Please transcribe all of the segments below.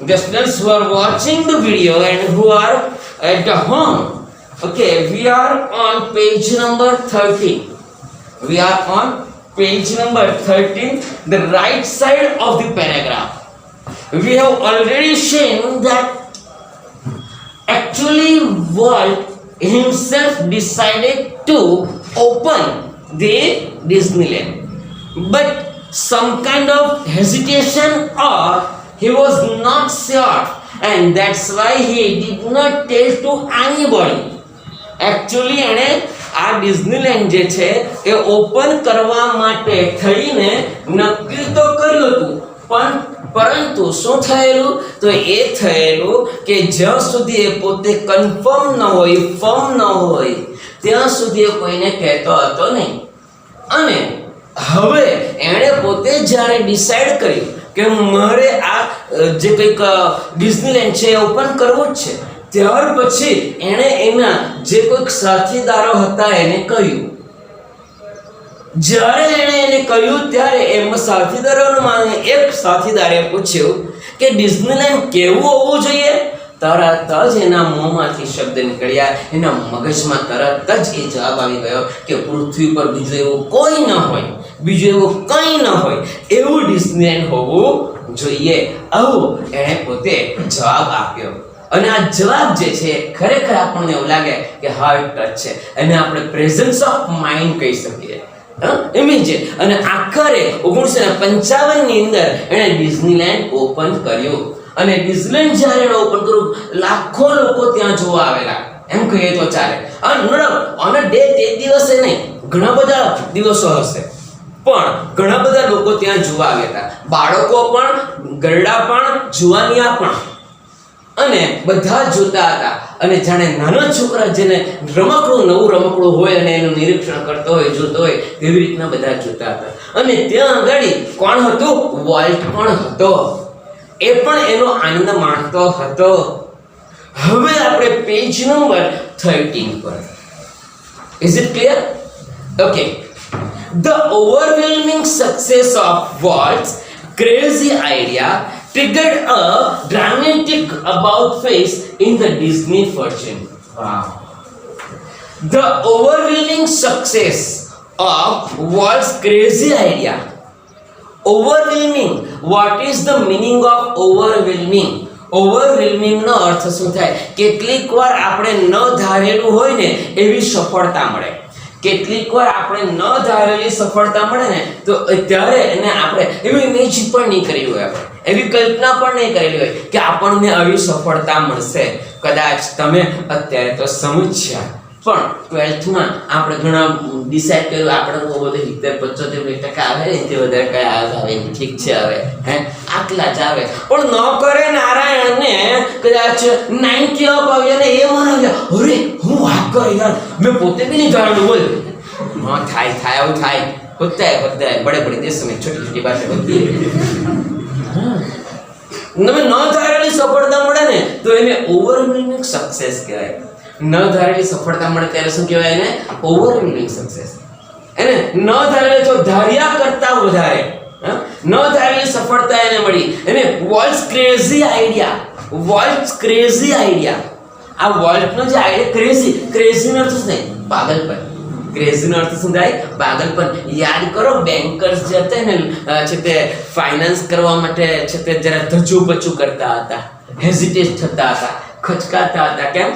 the students who are watching the video and who are at the home. Okay, we are on page number 13. We are on page number 13, the right side of the paragraph. We have already seen that actually Walt himself decided to open the Disneyland, but some kind of hesitation or he was not sure, and that's why he did not tell to anybody. Actually એને આ Disneyland જે છે એ open કરવા માટે થઈને નક્કી તો કર્યું હતું, પણ પરંતુ શું થયેલું તો એ થયેલું કે જ્યાં સુધી એ પોતે કન્ફર્મ ન હોય, ફર્મ ન હોય, ત્યાં સુધી એ કોઈને કહેતો હતો નહીં. અને હવે એણે પોતે જ્યારે ડિસાઈડ કર્યું કે મારે આ જે કંઈક ડિઝનીલેન્ડ છે એ ઓપન કરવું જ છે, ત્યાર પછી એણે એના જે કોઈક સાથીદારો હતા એને કહ્યું. જ્યારે એને કહ્યું ત્યારે એમાં સાથીદારોમાં એક સાથીદારે પૂછ્યું કે ડિઝનીલેન્ડ કેવું હોવું જોઈએ. તરત જ એના મોંમાંથી શબ્દ નીકળ્યા, એના મગજમાં તરત જ એ જવાબ આવી ગયો કે પૃથ્વી પર બીજું એવું કોઈ ન હોય, બીજું એવું કંઈ ન હોય, એવું ડિઝનીલેન્ડ હોવું જોઈએ. આવું એણે પોતે જવાબ આપ્યો. અને આ જવાબ જે છે ખરેખર આપણને એવું લાગે કે હાર્ટ ટચ છે, અને આપણે પ્રેઝન્સ ઓફ માઇન્ડ કહી શકીએ. ઇમેજિન. અને આખરે 1955 ની અંદર એણે ડિઝનીલેન્ડ ઓપન કર્યું. અને ડિઝનીલેન્ડ જ્યારે એણે ઓપન કર્યું, લાખો લોકો ત્યાં જોવા આવેલા, એમ કહીએ તો ચાલે. ઓન અ ડે, તે દિવસે નહીં, ઘણા બધા દિવસો હશે, પણ ઘણા બધા લોકો ત્યાં જોવા આવ્યા હતા. બાળકો પણ, ગરડા પણ, જુવાનિયા પણ, અને બધા જોતા હતા. અને જાણે નાના છોકરા જેને રમકડું, નવું રમકડું હોય અને એનું નિરીક્ષણ કરતો હોય, જોતો હોય, તેવી રીતના બધા જોતા હતા. અને ત્યાં આગળ કોણ હતું? વોલ્ટ પણ હતો. એ પણ એનો આનંદ માણતો હતો. હવે આપણે પેજ નંબર 13 પર. Is it clear? Okay. The overwhelming success of Walt's crazy idea triggered a dramatic about face in the Disney fortune. Wow. The overwhelming success of Walt's crazy idea. Overwhelming. What is the meaning of overwhelming? Overwhelming નો અર્થ શું થાય? કેટલીક વાર આપણે ન ધારેલું હોય ને એવી સફળતા મળે. કેટલીક વાર આપણે ન ધારેલી સફળતા મળે ને તો ત્યારે એને આપણે એવી ઇમેજિન પણ નહીં કરી હોય, આપણે એવી કલ્પના પણ નહીં કરેલી હોય કે આપણને આવી સફળતા મળશે. કદાચ તમે અત્યારે તો સમજ્યા, પણ 12th માં આપણે ઘણા ડિસાઈડ કર્યું આપણે બહુ બધું 70-75% આવે ને, તે વધારે કઈ આવે નહીં, ઠીક છે હવે હે આટલા જ આવે. પણ ન કરે નારાયણને કદાચ 90 અપ આવ્યા ને એ માનવ્યા, અરે હું વાત કરી યાર, મેં પોતે બી નહીં જાણ્યું. બોલ હા, થાય આવું થાય, હોતા है बड़े बड़े देशों में छोटी छोटी बातें होती है. તમે ન ધારેલી સફળતા મળે ને તો એને ઓવરવેલમિંગ સક્સેસ કહેવાય. ન ધારેલી સફળતા મળે ત્યારે શું કહેવાય? એને ઓવરવેલમિંગ સક્સેસ. એને ન ધારેલી તો ધાર્યા કરતા વધારે ન ધારેલી સફળતા એને મળી. એને Walt's crazy idea. Walt's crazy idea. આ વોલ્ટનો જે આઈડિયા, ક્રેઝી નો અર્થ શું થાય? પાગલપન. ક્રેઝી નો અર્થ શું થાય? પાગલપન. યાદ કરો, બેન્કર્સ જે હતા ને છે તે ફાઇનાન્સ કરવા માટે છે તે જરા ધચુપચુ કરતા હતા, હેઝિટેટ થતા હતા, ખચકાતા હતા. કેમ?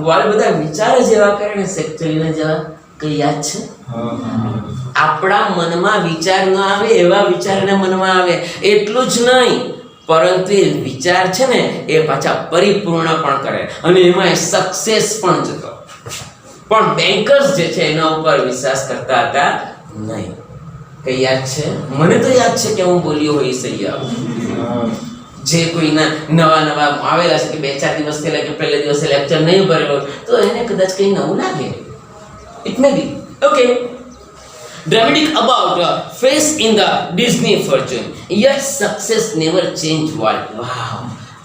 વાળ બધા વિચાર જેવા કરે ને સેક્ટરીને જેવા. કઈ યાદ છે? આપણા મનમાં વિચાર ન આવે એવા વિચાર એના મનમાં આવે. એટલું જ નહીં, પરંતુ એ વિચાર છે ને એ પાછા પરિપૂર્ણ પણ કરે, અને એમાં સક્સેસ પણ જતો. પણ બેન્કર્સ જે છે એના ઉપર વિશ્વાસ કરતા હતા નહીં. કઈ યાદ છે? મને તો યાદ છે કે હું બોલ્યો હોય સહી આવું. જે કોઈના નવા આવેલા છે કે 2-4 દિવસ પહેલા કે પહેલે દિવસે લેક્ચર નહીં ભરેલો તો એને કદાચ કંઈ નવું લાગે. It may be. Okay. Dramatic about face in the Disney fortune. Yet success never changed Walt. Wow.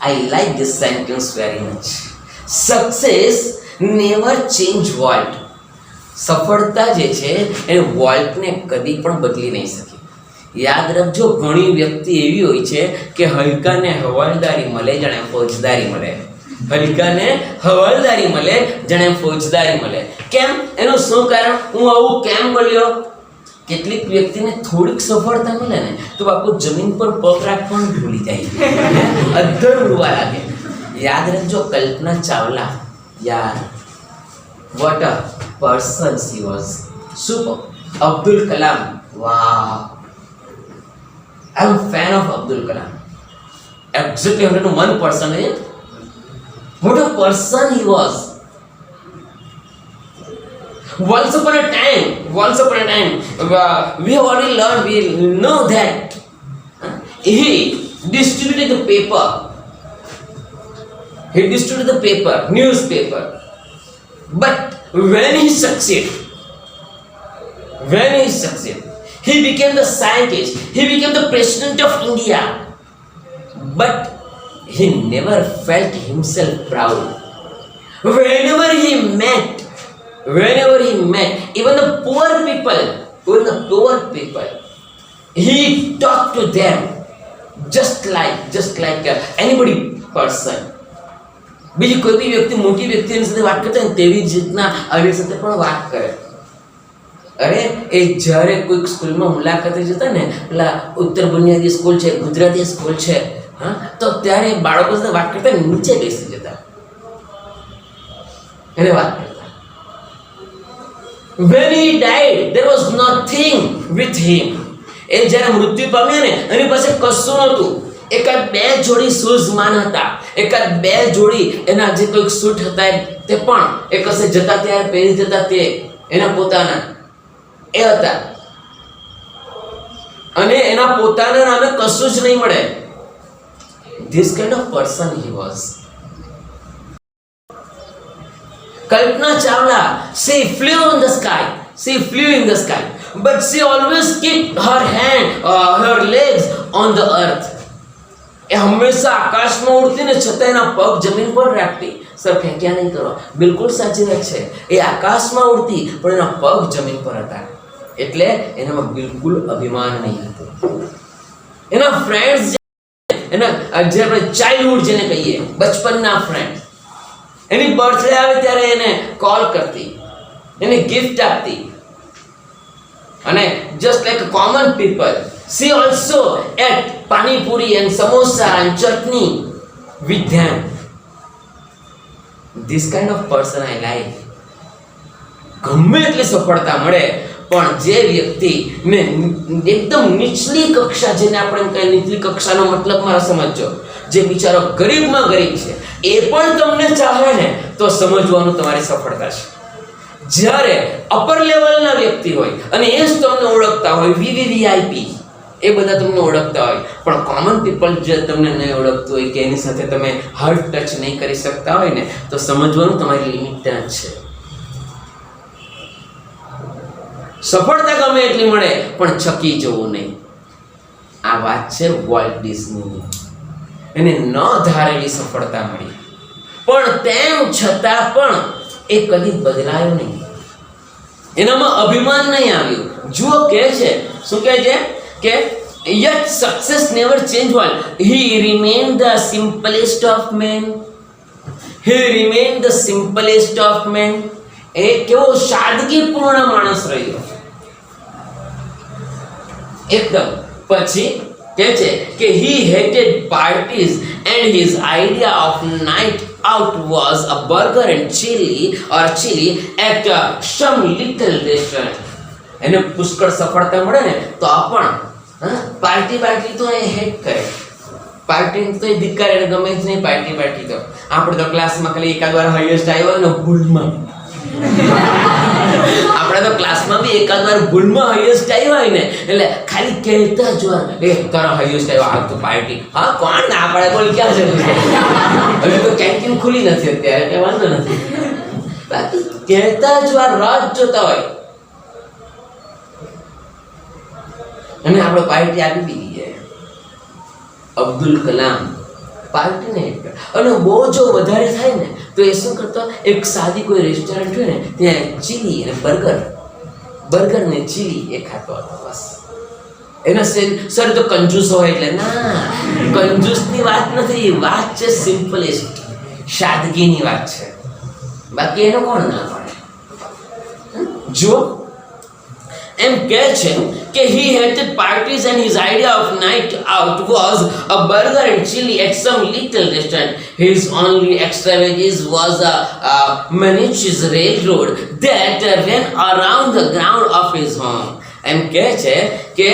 I like this sentence very much. Success never changed Walt. સફળતા જે છે એ વોલ્ટને કદી પણ બદલી નહીં શકી. યાદ રાખજો, ઘણી વ્યક્તિ એવી હોય છે કે હલકાને હવાલદારી મળે જાણે ફોજદારી મળે. હલકાને હવાલદારી મળે જાણે ફોજદારી મળે. કેમ? એનું શું કારણ? હું આવું કેમ બોલ્યો? કેટલીક વ્યક્તિને થોડીક સફળતા મળે ને તો બાપુ જમીન પર પગ રાખવાનું ભૂલી જાય, અધર ઉડવા લાગે. યાદ રાખજો, કલ્પના ચાવલા, યાર what a person she was, super. Abdul Kalam, વાહ, I am fan of Abdul Kalam. Exactly 101%. What a person he was. Once upon a time, we have already learned, we know that he distributed the paper. He distributed the paper, newspaper. But when he succeeded, he became the scientist, he became the president of India. But he never felt himself proud. Whenever he met, even the poor people, he talked to them just like anybody person. બીજી કોઈ બી વ્યક્તિ મોટી વ્યક્તિની સાથે વાત કરતા હોય તેવી જ રીતના આવી સાથે પણ વાત કરે. અરે એ જ્યારે કોઈક સ્કૂલમાં મુલાકાતે જતા ને, પેલા ઉત્તર બુનિયાદી સ્કૂલ છે, ગુજરાતી સ્કૂલ છે, હા, તો ત્યારે બાળકો સાથે વાત કરતા નીચે બેસી જતા, એને વાત કરતા. When he died, there was nothing with him. એ જ્યારે મૃત્યુ પામ્યા ને એની પાસે કશું નહોતું. એકાદ બે જોડી શૂઝ માન હતા, એકાદ બે જોડી એના જે કોઈક સૂટ હતા તે પણ એ કશે જતા ત્યારે પહેરી જતા, તે એના પોતાના એ હતા. અને એના પોતાના નામે કશું જ નહીં મળે. This kind of person he was. Kalpana Chawla, she flew in the sky, but she always kept her legs on the earth. એ હંમેશા આકાશમાં ઉડતી ને છતાં એના પગ જમીન પર રાખતી. સર ફેંક્યા નહીં કરો, બિલકુલ સાચી વાત છે. એ આકાશમાં ઉડતી પણ એના પગ જમીન પર હતા, એટલે એનામાં બિલકુલ અભિમાન નહીં હતું. એના ફ્રેન્ડ્સ, એના જે આપણે ચાઇલ્ડહુડ જેને કહીએ, બચપનના ફ્રેન્ડ, એની બર્થડે આવે ત્યારે એને કોલ કરતી, એને ગિફ્ટ આપતી. અને just like a common people, she also ate pani puri and samosa and chutney with them. This kind of person I like. ગમે એટલી સફળતા મળે પણ જે વ્યક્તિને એકદમ નીચલી કક્ષા, જેને આપણે કઈ નીચલી કક્ષાનો મતલબ મારા સમજો, જે બિચારો ગરીબમાં ગરીબ છે એ પણ તમને ચાહે ને તો સમજવાનું તમારી સફળતા છે. જ્યારે અપર લેવલના વ્યક્તિ હોય અને એ જ તમને ઓળખતા હોય, વીવીવીઆઈપી, એ બધા તમને ઓળખતા હોય, પણ કોમન પીપલ જે તમને નહીં ઓળખતું હોય કે એની સાથે તમે હાર્ટ ટચ નહીં કરી શકતા હોય ને તો સમજવાનું તમારી લિમિટ છે. સફળતા ગમે એટલી મળે પણ છકી જવું નહીં. આ વાત છે વોલ્ટ ડિઝનીની. એને ન ધારેલી સફળતા મળી પણ તેમ છતાં પણ એ કદી બદલાયો નહીં, એનામાં અભિમાન નહીં આવ્યું. જુઓ કહે છે, શું કહે છે કે yet success never changed one. He remained the simplest of men. એ કેવો સાદગીપૂર્ણ માણસ રહ્યો એકદમ. પછી કહે છે કે he hated parties and his idea of night out was a burger and chili at some little restaurant. એને પુષ્કળ સફળતા મળે ને તો પણ પાર્ટી તો એ હેટ કરે, પાર્ટી તો એ ધિક્કાર, એને ગમે જ નહીં પાર્ટી તો. આપણે તો ક્લાસમાં ખાલી એકાદ વાર હાઈએસ્ટ આવ્યો ને ભૂલમાં, આપણે તો ક્લાસમાં બી એકાદ વાર ભૂલમાં હાઈએસ્ટ આવ્યો હોય ને એટલે ખાલી કહેતા જ વાર એ તારો હાઈએસ્ટ આવ્યો, આ તો પાર્ટી. હા, કોણ ના પાડે, બોલ ક્યાં છે? હવે તો કેન્ટીન ખુલી નથી અત્યારે, એટલે વાંધો નથી. બાકી કહેતા જ વાર રાહ જોતા હોય અને આપણે પાર્ટી આપી દીધી છે. અબ્દુલ કલામ પાર્ટીને અને બહુ જો વધારે થાય ને તો એ શું કરતો, એક સાદી કોઈ રેસ્ટોરન્ટ હોય ને ત્યાં ચીલી અને બર્ગર ને ચીલી એ ખાતો હતો. બસ એના સર તો કંજૂસ હોય એટલે ના, કંજૂસની વાત નથી, વાત છે સિમ્પલિસ્ટ, સાદગીની વાત છે, બાકી એનો કોણ ના પડે. જો એમ કહે છે કે he hated parties and his idea of night out was a burger and chili at some little restaurant. His only extravagance was a miniature railroad that ran around the ground of his home. એમ કહે છે કે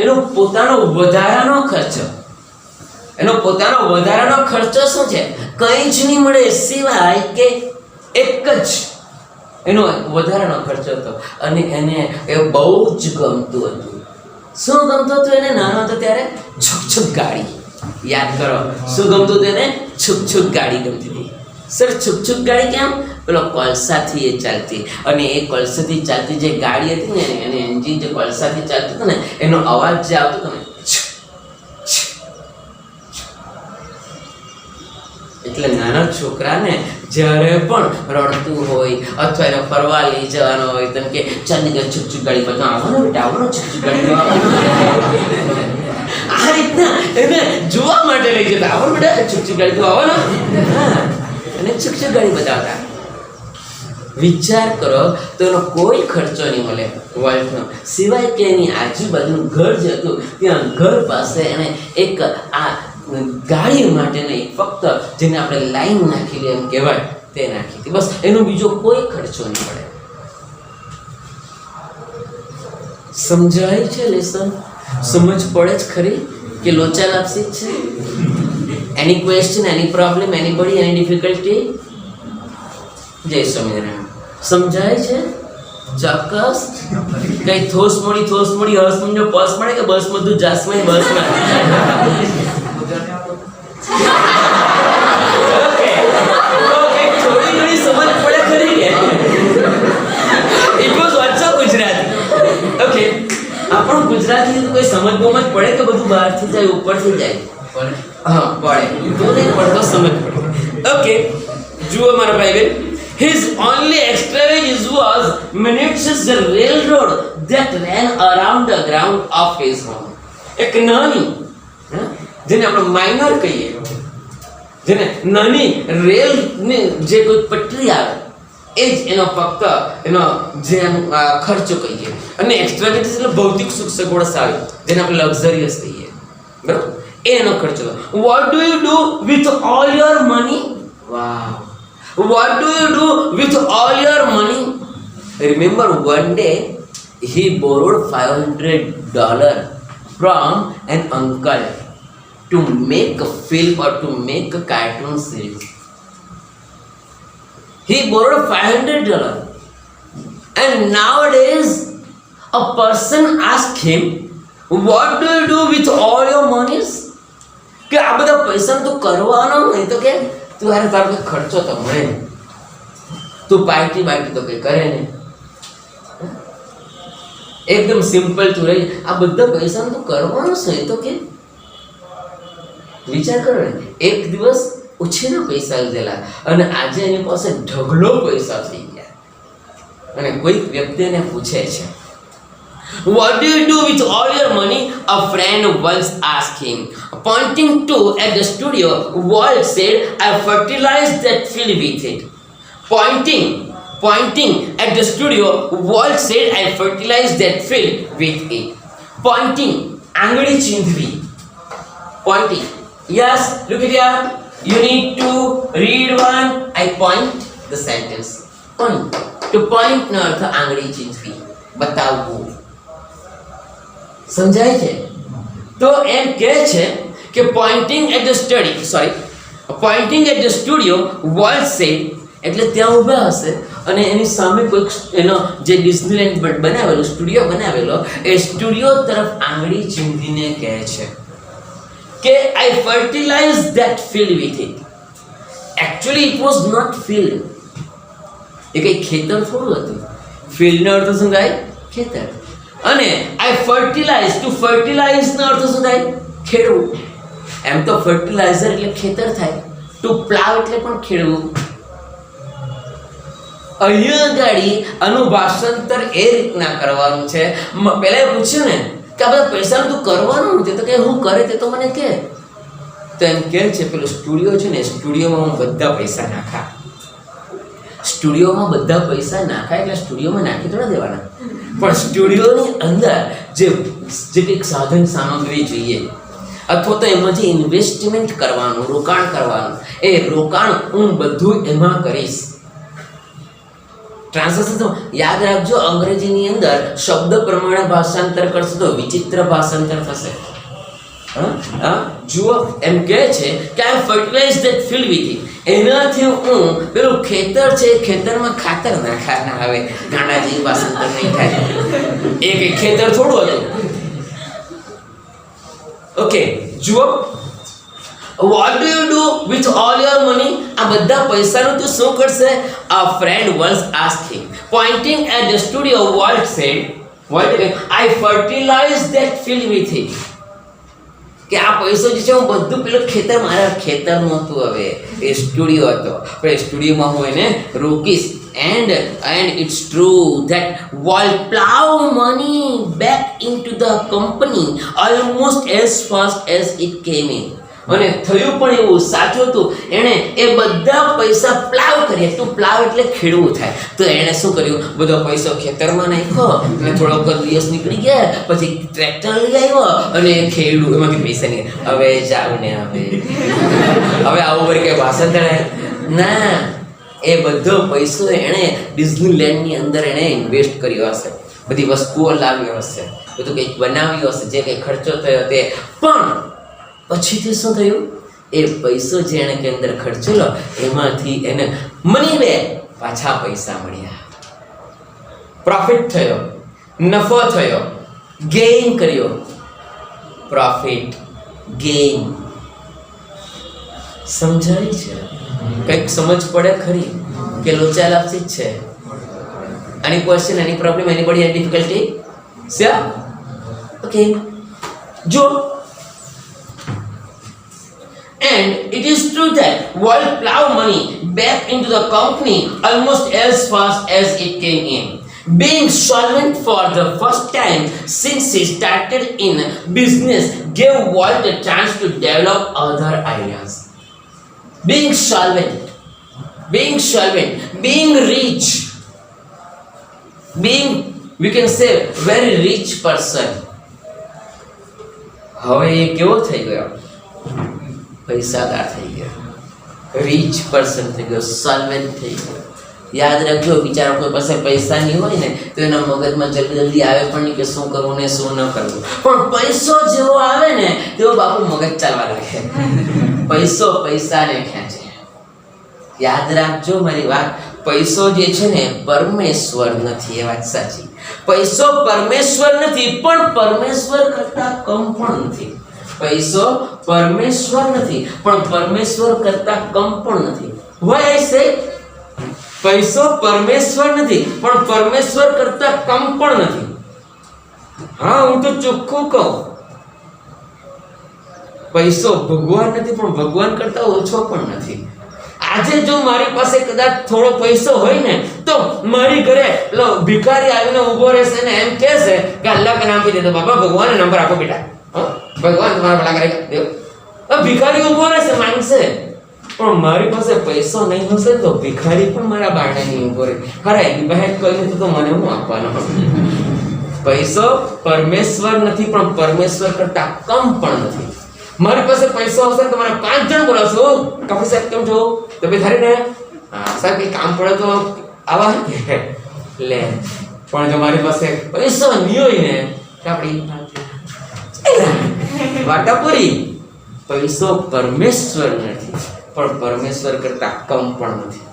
એનો પોતાનો વધારાનો ખર્ચો શું છે, કંઈ જ નહીં મળે સિવાય કે એક જ એનો વધારાનો ખર્ચો હતો. અને એને એ બહુ જ ગમતું હતું. શું ગમતું હતું એને નાનો હતો ત્યારે? છુક ગાડી. યાદ કરો, શું ગમતું હતું એને? છુક ગાડી ગમતી હતી. સર છુક ગાડી કેમ? પેલો કોલસાથી એ ચાલતી, અને એ કોલસાથી ચાલતી જે ગાડી હતી ને એની એન્જિન જે કોલસાથી ચાલતું હતું ને એનો અવાજ જે આવતો હતો ને, એટલે નાના છોકરાને જ્યારે પણ રડતું હોય અથવા એને ફરવા લઈ જવાનો હોય તો કે ચાલ નીકળ છુક ગાડી બધા આવવાનો બેટા, આવવાનો છુક ગાડી આ રીતના એને જોવા માટે લઈ જતા, આવવાનો બેટા છુક ગાડી તો આવવાનો, અને છુક ગાડી બતાવતા. વિચાર કરો તો એનો કોઈ ખર્ચો નહીં મળે વર્લ્ડનો, સિવાય કે એની આજુબાજુનું ઘર જે હતું ત્યાં ઘર પાસે એને એક આ ગાડી માટે નહીં, ફક્ત જેને આપણે લાઈન નાખી એમ કહેવાય તે નાખી હતી, બસ. એનો બીજો કોઈ ખર્ચો નહીં પડે. સમજાય છે લેસન? સમજ પડે જ ખરી કે લોચા લાપસી જ છે? એની ક્વેશ્ચન, એની પ્રોબ્લેમ, એનીબડી, એની ડિફિકલ્ટી? જય સ્વામિનારાયણ. સમજાય છે? ચોક્કસ? કઈ થોસ મોડી હસ સમજો પસ મળે કે બસ બધું જાસમાં બસમાં? થોડી ઘણી સમજ પડે ખરી કે? It was also Gujarati. Okay, આપણું ગુજરાતી કોઈ સમજ બમજ પડે કે બધું બહારથી જાય ઉપરથી જાય? હા પડે, તો નહીં પડતો સમજ પડે. ઓકે, જુઓ મારા ભાઈ બહેન, his only extravagance was miniature railroad that ran around the ground of his home. એક નાની, જેને આપણે માઇનર કહીએ, જેને નાની રેલ ની જે કોઈ પટરી આવે એ જ એનો ફક્ત એનો જે ખર્ચો કહીએ. અને એક્સ્ટ્રાવેગન્સ એટલે ભૌતિક સુખ સગવડ સારી, જેને આપણે લક્ઝરિયસ કહીએ, બરાબર? એ એનો ખર્ચો. what do you do with all your money? wow, what do you do with all your money? Remember, one day he borrowed $500 from an uncle to make a film or to make a cartoon series. He borrowed $500, and nowadays a person asks him, what do you do with all your monies? કે આ બધા પૈસા તું કરવાનો નહીં તો કે તું યાર તારો કોઈ ખર્ચો તો મળે ને, તું પાર્ટી તો કઈ કરે ને, એકદમ સિમ્પલ તું રહી, આ બધા પૈસા તું કરવાનો છે તો કે વિચાર કરો ને. એક દિવસ ઓછીના પૈસા લીધેલા અને આજે એની પાસે ઢગલો પૈસા થઈ ગયા. અને કોઈક વ્યક્તિ એને પૂછે છે, what do you do with all your money? A friend once asked him. Pointing to at the studio, Walt said, I fertilized that field with it. Pointing at the studio, Walt said, I fertilized that field with it. Pointing, angadi chindvi. Pointing. Yes, look at here. You need to read one. I point the sentence. Point. To point no arth angadi chindvi. બતાવવું. સમજાય છે? તો એમ કહે છે કે pointing at the studio Walt said, એટલે ત્યાં ઊભા હશે અને એની સામે કોઈક એનો જે ડિઝનીલેન્ડ બનાવેલો સ્ટુડિયો બનાવેલો એ સ્ટુડિયો તરફ આંગળી ચીંધીને કહે છે કે I fertilize that field with it. Actually it was not field. એ કંઈ ખેતર થોડું હતું. ફિલ્ડનો અર્થ શું થાય? ખેતર. અને આઈ ફર્ટિલાઇઝ, ટુ ફર્ટિલાઇઝનો અર્થ શું થાય? ખેડવું. એમ તો ફર્ટિલાઇઝર એટલે ખેતર થાય, ટુ પ્લાવ એટલે પણ ખેડવું. અહીંયા ગાડી આનું ભાષાંતર એ રીતના કરવાનું છે. પહેલા પૂછ્યું ને કે આ બધા પૈસાનું તું કરવાનું નથી, તો કે હું કરે તે તો મને કે. તો એમ કહે છે પેલો સ્ટુડિયો છે ને, સ્ટુડિયોમાં હું બધા પૈસા નાખા. સ્ટુડિયોમાં બધા પૈસા નાખાય એટલે સ્ટુડિયોમાં નાખી થોડા દેવાના, પણ સ્ટુડિયોની અંદર જે કંઈક સાધન સામગ્રી જોઈએ અથવા તો એમાં જે ઇન્વેસ્ટમેન્ટ કરવાનું, રોકાણ કરવાનું, એ રોકાણ હું બધું એમાં કરીશ. ટ્રાન્સલેશન યાદ રાખજો, અંગ્રેજીની અંદર શબ્દ પ્રમાણે ભાષાંતર કરશો તો વિચિત્ર ભાષાંતર થશે. જુઓ એમ કહે છે કે I fertilize that field with it, એનાથી હું પેલું ખેતર છે ખેતરમાં ખાતર નાખવાના. હવે ગાંડા જેવી ભાષાંતર નહીં થાય, એ કંઈ ખેતર થોડું હતું. ઓકે, જુઓ, what do you do with all your money? આ બધા પૈસાનું તું શું કરશે? A friend once asked him, pointing at the studio. Walt said, I fertilize that field with it. કે આ પૈસો જે છે હું બધું પેલો ખેતર, મારા ખેતરનું હતું, હવે એ સ્ટુડિયો હતો, પણ એ સ્ટુડિયોમાં હું એને રોકીશ. And it's true that Walt plowed money back into the company almost as fast as it came in. અને થયું પણ એવું, સાચું હતું, એણે એ બધા પૈસા પ્લાવ કર્યા. તો પ્લાવ એટલે ખેડવું થાય. તો એણે શું કર્યું? બધો પૈસો ખેતરમાં નાખ્યો અને થોડોક દિવસ નીકળી ગયા, પછી ટ્રેક્ટર લઈ આવ્યો અને ખેડ્યું, એમાંથી પૈસા નહીં. હવે જાવ ને, હવે આવું વળી કઈ ભાષાંતર ના, એ બધો પૈસો એણે ડિઝનીલેન્ડની અંદર એણે ઇન્વેસ્ટ કર્યો હશે, બધી વસ્તુઓ લાવ્યો હશે, બધું કંઈક બનાવ્યું હશે, જે કંઈ ખર્ચો થયો તે. પણ પછીથી શું થયું? એ પૈસો જે એણે કે અંદર ખર્ચેલો એમાંથી એને મની બેક, પાછા પૈસા મળ્યા, પ્રોફિટ થયો, નફો થયો, ગેઇન કર્યો. પ્રોફિટ, ગેઇન, સમજાય છે? કંઈક સમજ પડે ખરી કે લોચા લાપસી જ છે? એની ક્વેશ્ચન, એની પ્રોબ્લેમ, એનીબડી, એની ડિફિકલ્ટી? શ્યોર? ઓકે, જો. And it is true that Walt plowed money back into the company almost as fast as it came in. Being solvent for the first time since he started in business gave Walt a chance to develop other ideas. Being solvent, being rich, being, we can say, very rich person. હવે એ કેવો થઈ ગયો? પૈસાદાર થઈ ગયો, rich person થઈ ગયો, solvent થઈ ગયો. યાદ રાખજો, બિચારો કોઈ પાસે પૈસા નહીં હોય ને તો એના મગજમાં જલ્દી આવે પણ નહીં કે શું કરવું ને શું ન કરવું. પણ પૈસો જેવો આવે ને તેવો બાપુ મગજ ચાલવા લાગે. પૈસો પૈસાને ખેંચે. યાદ રાખજો મારી વાત, પૈસો જે છે ને પરમેશ્વર નથી, એ વાત સાચી. પૈસો પરમેશ્વર નથી, પણ પરમેશ્વર કરતા કમ પણ નથી. પૈસો પરમેશ્વર નથી, પણ પરમેશ્વર કરતા કમ પણ નથી. Why I say પૈસો પરમેશ્વર નથી, પણ પરમેશ્વર કરતા કમ પણ નથી. હા, હું તો ચોખ્ખું કહું, પૈસો ભગવાન નથી, પણ ભગવાન કરતા ઓછો પણ નથી. આજે જો મારી પાસે કદાચ થોડો પૈસો હોય ને તો મારી ઘરે ભિખારી આવીને ઊભો રહેશે ને એમ કહેશે કે અલ્લાહ का नाम भी दे दो बाबा, भगवान ने नंबर आपको बेटा, ભગવાન તમારા ભલા કરે દેવ. ભિખારી ઊભો રહેશે, માંગશે. પણ મારી પાસે પૈસો નહીં હશે તો ભિખારી પણ મારા બારણે નહીં ઊભો રહે. ખરા એની બહેન કહ્યું તો મને હું આપવાનો? પૈસો પરમેશ્વર નથી, પણ પરમેશ્વર કરતા કમ પણ નથી. મારી પાસે પૈસો હશે તો મને 5 જણ બોલાવશો, કાફી સાહેબ કેમ છો, તબિયત સારી ને? હા સાહેબ, કંઈ કામ પડે તો આવા લે. પણ જો મારી પાસે પૈસો નહીં હોય ને આપણી વાટા પૂરી. પૈસો પરમેશ્વર નથી, પણ પરમેશ્વર કરતા કમ પણ નથી.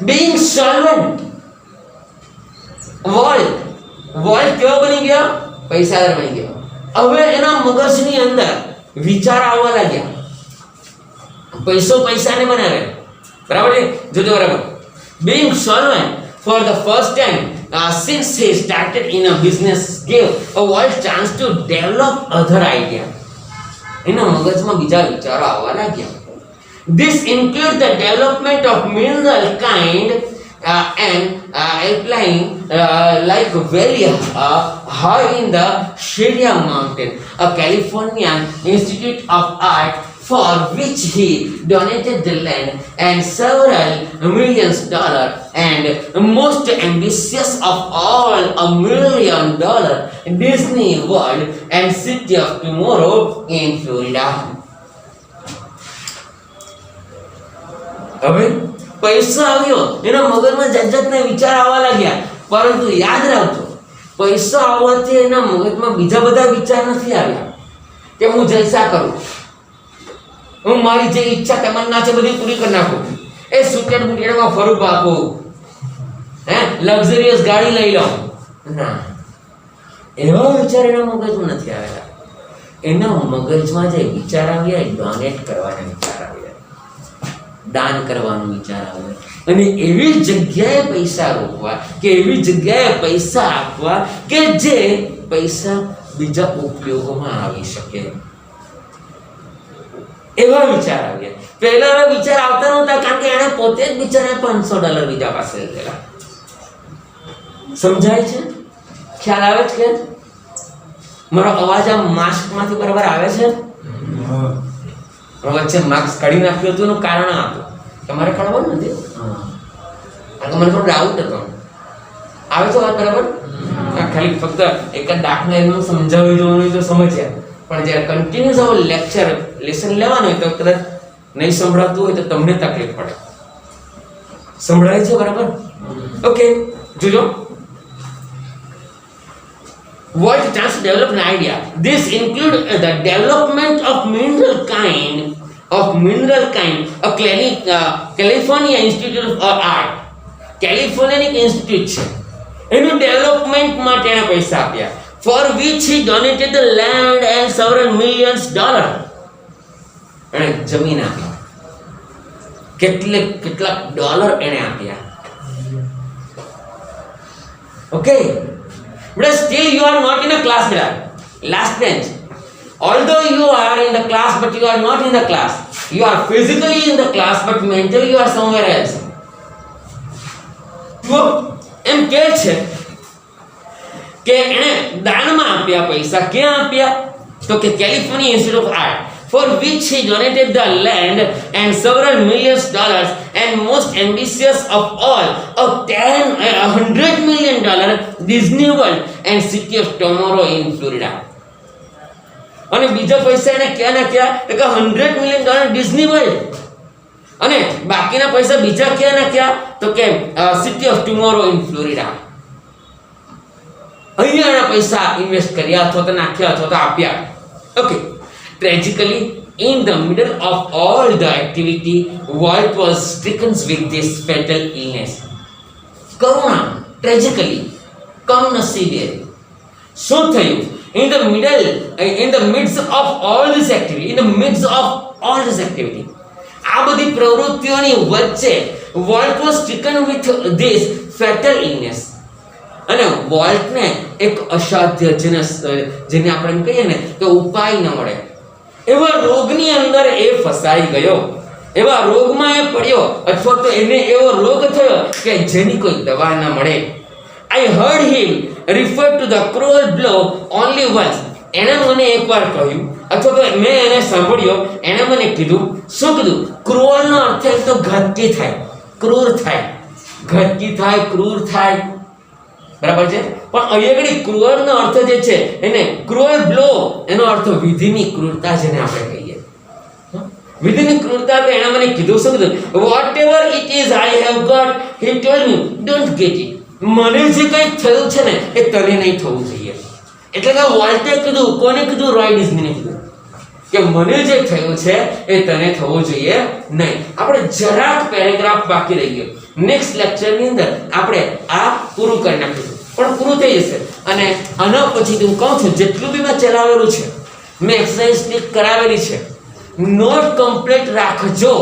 being solvent, વોલ્ટ કેવો બની ગયો? પૈસાદાર બની ગયો. હવે એના મગજની અંદર વિચાર આવવા લાગ્યા. પૈસો પૈસાને બનાવે, બરાબર છે? જોજો બરાબર. being solvent for the first time since he started in a business gave a Walt chance to develop other idea. એના મગજમાં બીજા વિચારો આવવા લાગ્યા. This includes the development of mineral kind and applying like very high in the Sharia mountain, a Californian Institute of Art, for which he donated the land and several millions dollars, and most ambitious of all, $1 million, Disney World and City of Tomorrow in Florida. હવે પૈસા આવ્યો, એના મગજમાં જાત જાતના વિચાર આવવા લાગ્યા, પરંતુ યાદ રાખજો, પૈસા આવવાથી એના મગજમાં બીજા બધા વિચાર નથી આવ્યા કે હું જલસા કરું, હું મારી જે ઈચ્છા તમન્ના છે બધી પૂરી કરી નાખું, એ સુટેડ બુટેડમાં ફરું બાપુ, હે લક્ઝરિયસ ગાડી લઈ લઉં. ના, એવા વિચાર એના મગજમાં નથી આવ્યા. એના મગજમાં જે વિચાર આવ્યા એ ડોનેટ કરવાના વિચાર આવ્યા, દાન કરવાનો વિચાર આવે, અને એવી જગ્યાએ પૈસા રોકવા કે એવી જગ્યાએ પૈસા આપવા કે જે પૈસા બીજા ઉપયોગમાં આવી શકે, એવા વિચાર આવ્યા. પહેલા વિચાર આવતા નહોતા, કારણ કે એણે પોતે જ બિચારા $500 બીજા પાસે લીધેલા. સમજાય છે? ખ્યાલ આવે છે કે મારો અવાજ આ માસ્કમાંથી બરાબર આવે છે? વચ્ચે માર્ક્સ કાઢી નાખ્યું હતું એનું કારણ હતું, તમારે કાઢવાનું નથી, કારણ કે મને થોડો ડાઉટ હતો. આવે છે વાત બરાબર? ખાલી ફક્ત એક જ દાખલા એનું સમજાવી દેવાનું તો સમજ્યા, પણ જ્યારે કન્ટિન્યુઅસ આવો લેક્ચર લેસન લેવાનો હોય તો કદાચ નહીં સંભળાતું હોય તો તમને તકલીફ પડે. સંભળાય છે બરાબર? ઓકે, જોજો. What chance to develop an idea? This include the development of mineral kind, a California Institute of Art, California Institute છે, એનું ડેવલપમેન્ટ માટે એણે પૈસા આપ્યા, for which he donated the land and several millions dollars. એણે જમીન આપી, કેટલાક ડોલર એણે આપ્યા. Okay, but still you are not in a class, last bench. Although you are in the class but you are not in the class, you are physically in the class but mentally you are somewhere else. તો એમ કહે છે કે એણે દાનમાં આપ્યા પૈસા. ક્યાં આપ્યા? તો કે California institute of art, for which he donated the land and several millions dollars, and most ambitious of all, $100 million, Disney World and City of Tomorrow in Florida. અને બીજા પૈસા એને ક્યાં નાખ્યા? તો કે $100 million ડિઝની વર્લ્ડ, અને બાકીના પૈસા બીજા ક્યાં નાખ્યા? તો કે city of tomorrow in Florida. અહીંયા એના પૈસા ઇન્વેસ્ટ કર્યા અથવા તો નાખ્યા અથવા તો આપ્યા. Okay, tragically, in the middle of all the activity, Walt was stricken with this fatal illness. Corona, tragically, કમનસીબે શું થયું? In the midst of all this activity, આ બધી પ્રવૃત્તિઓની વચ્ચે Walt was stricken with this fatal illness. અને વોલ્ટને એક અસાધ્ય જેને આપણે એમ કહીએ ને કે ઉપાય ન મળે એવા રોગની અંદર એ ફસાઈ ગયો, એવા રોગમાં એ પડ્યો, અથવા તો એને એવો રોગ થયો કે જેની કોઈ દવા ન મળે. I heard him refer to the cruel blow only once. એણે મને એકવાર કહ્યું, અથવા તો મેં એને સાંભળ્યો, એણે મને કીધું. શું કીધું? ક્રૂઅલનો અર્થ એક તો ઘાતકી થાય, ક્રૂર થાય, ઘાતકી થાય, ક્રૂર થાય, બરાબર છે? પણ અહીંયા ક્રૂઅલનો અર્થ જે છે એને ક્રુઅલ બ્લો, એનો અર્થ વિધિની ક્રૂરતા, જેને આપણે કહીએ વિધિની ક્રૂરતા. તો એણે મને કીધું, શું કીધું? Whatever it is I have got, he told me, don't get it. મને જે કંઈ થયું છે ને એ તને નહીં થવું જોઈએ. એટલે કે વોલ્ટે કીધું, કોને કીધું? રોય ડિઝનીને કીધું કે મને જે થયું છે એ તને થવું જોઈએ નહીં. આપણે જરાક પેરેગ્રાફ બાકી રહી ગયો, નેક્સ્ટ લેક્ચરની અંદર આપણે આ પૂરું કરી નાખીશું, પણ પૂરું થઈ જશે. અને આના પછી હું કહું છું, જેટલું બી મેં ચલાવેલું છે, મેં એક્સરસાઇઝ સ્ટીક કરાવેલી છે, નોટ કમ્પ્લીટ રાખજો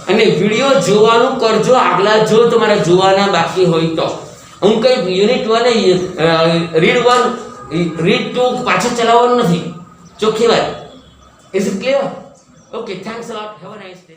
અને વિડીયો જોવાનું કરજો. આગલા જો તમારે જોવાના બાકી હોય તો હું કંઈ યુનિટ 1 રીડ 2 પાછું ચલાવવાનું નથી. ચોખ્ખી વાત. Is it clear? Okay, thanks a lot. Have a nice day.